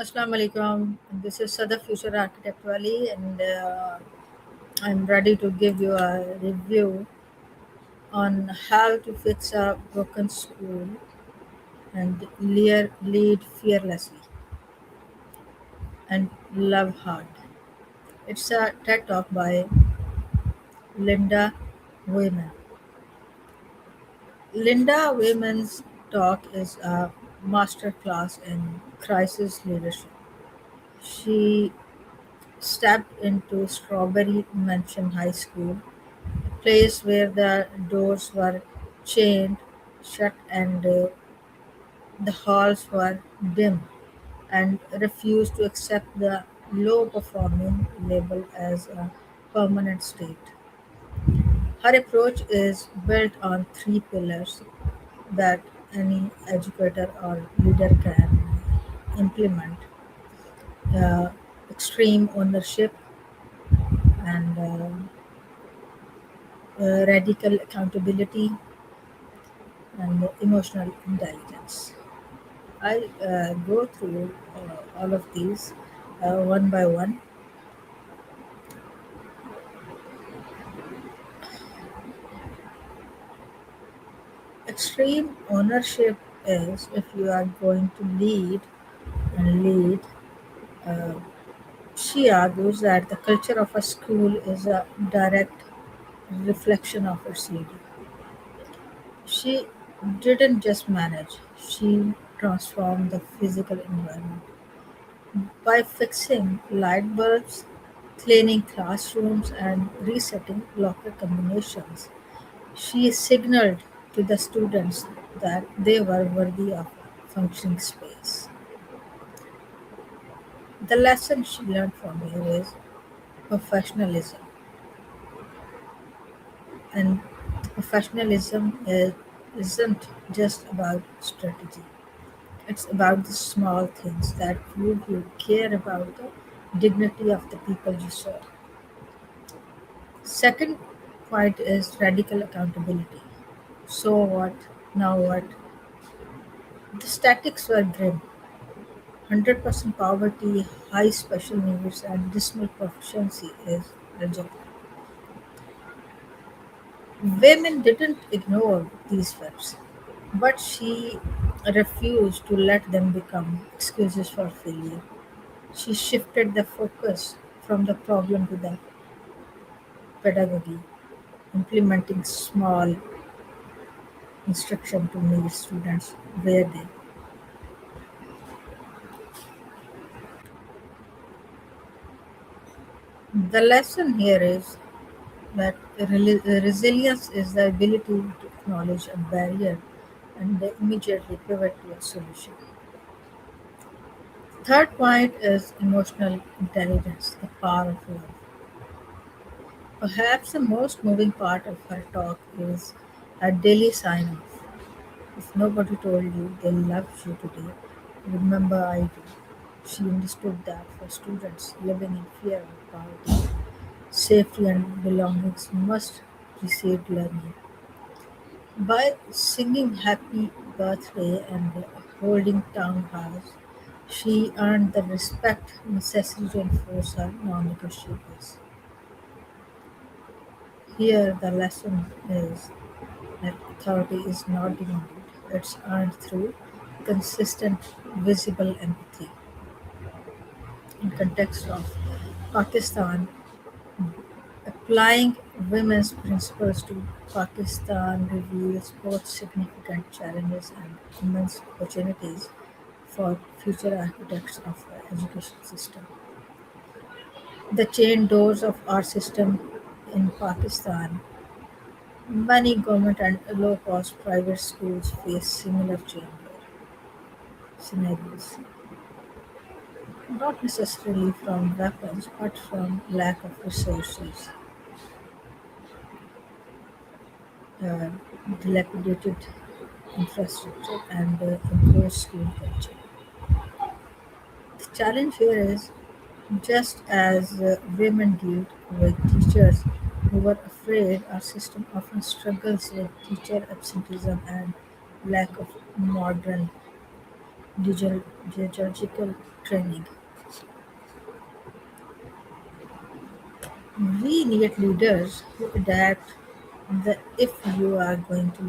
Assalamu alaikum. This is Sada Future Architect Wali, and I'm ready to give you a review on how to fix a broken school and lead fearlessly and love hard. It's a TED Talk by Linda Wayman. Linda Wayman's talk is a masterclass in crisis leadership. She stepped into Strawberry Mansion High School, place where the doors were chained shut and the halls were dim, and refused to accept the low performing label as a permanent state. Her approach is built on three pillars that any educator or leader can implement: uh, extreme ownership and radical accountability and emotional intelligence. I go through all of these one by one. Extreme ownership is if you are going to lead. Uh, she argues that the culture of a school is a direct reflection of its leader. She didn't just manage, she transformed the physical environment. By fixing light bulbs, cleaning classrooms, and resetting locker combinations, she signaled to the students that they were worthy of a functioning space. The lesson she learned from here is professionalism, and isn't just about strategy. It's about the small things that prove you care about the dignity of the people you serve. Second point is radical accountability. So what? Now what? The statics were grim: 100% poverty, high special needs, and dismal proficiency is rejected. Women didn't ignore these facts, but she refused to let them become excuses for failure. She shifted the focus from the problem to the pedagogy, implementing small instruction to meet students where they. The lesson here is that resilience is the ability to acknowledge a barrier and immediately pivot to a solution. Third point is emotional intelligence, the power of love. Perhaps the most moving part of her talk is her daily sign off. If nobody told you they loved you today, remember I do. She understood that for students living in fear of poverty, safety and belongings must precede learning. By singing happy birthday and holding town halls, she earned the respect necessary to enforce her non-negotiables. Here the lesson is that authority is not demanded, it's earned through consistent, visible empathy. In context of Pakistan, applying women's principles to Pakistan reveals both significant challenges and immense opportunities for future architects of our education system. The chain doors of our system in Pakistan, many government and low-cost private schools face similar chain door scenarios, not necessarily from weapons, but from lack of resources, uh, dilapidated infrastructure, and encouraged school culture. The challenge here is just as women dealt with teachers who were afraid, our system often struggles with teacher absenteeism and lack of modern pedagogical training. We need leaders who adapt the if you are going to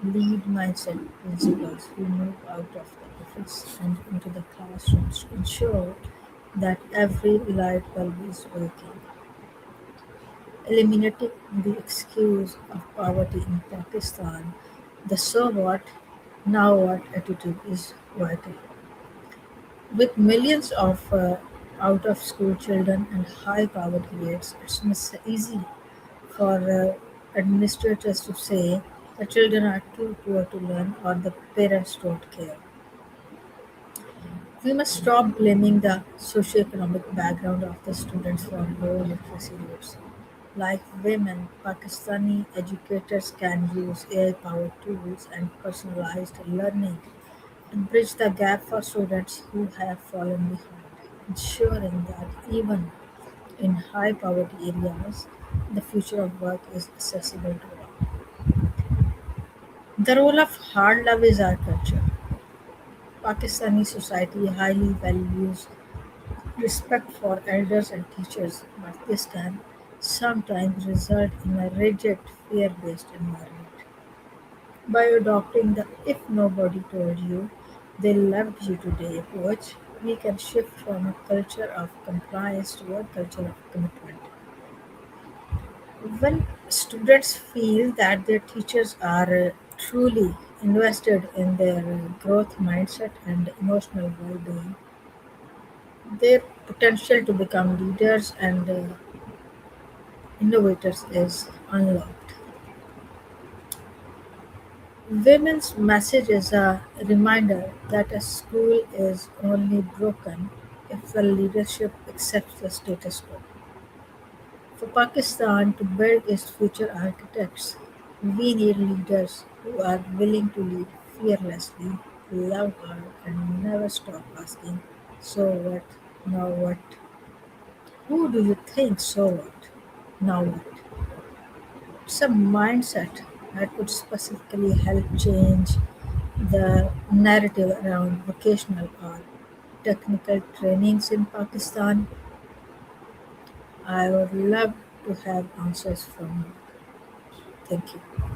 lead mindset principles who move out of the office and into the classrooms to ensure that every light bulb is working, eliminating the excuse of poverty in Pakistan. The so what, now what attitude is vital. With millions of out of school children and high poverty rates, it's easy for administrators to say the children are too poor to learn or the parents don't care. We must stop blaming the socioeconomic background of the students for low literacy rates. Like women, Pakistani educators can use AI-powered tools and personalized learning to bridge the gap for students who have fallen behind, ensuring that even in high poverty areas, the future of work is accessible to all. The role of hard love is our culture. Pakistani society highly values respect for elders and teachers, but this can sometimes result in a rigid, fear based environment. By adopting the if nobody told you they loved you today approach, we can shift from a culture of compliance to a culture of commitment. When students feel that their teachers are truly invested in their growth mindset and emotional well being, their potential to become leaders and innovators is unlocked. Women's message is a reminder that a school is only broken if the leadership accepts the status quo. For Pakistan to build its future architects, we need leaders who are willing to lead fearlessly, love hard, and never stop asking, so what? Now what? Who do you think so what? Now what? It's a mindset that could specifically help change the narrative around vocational or technical trainings in Pakistan. I would love to have answers from you. Thank you.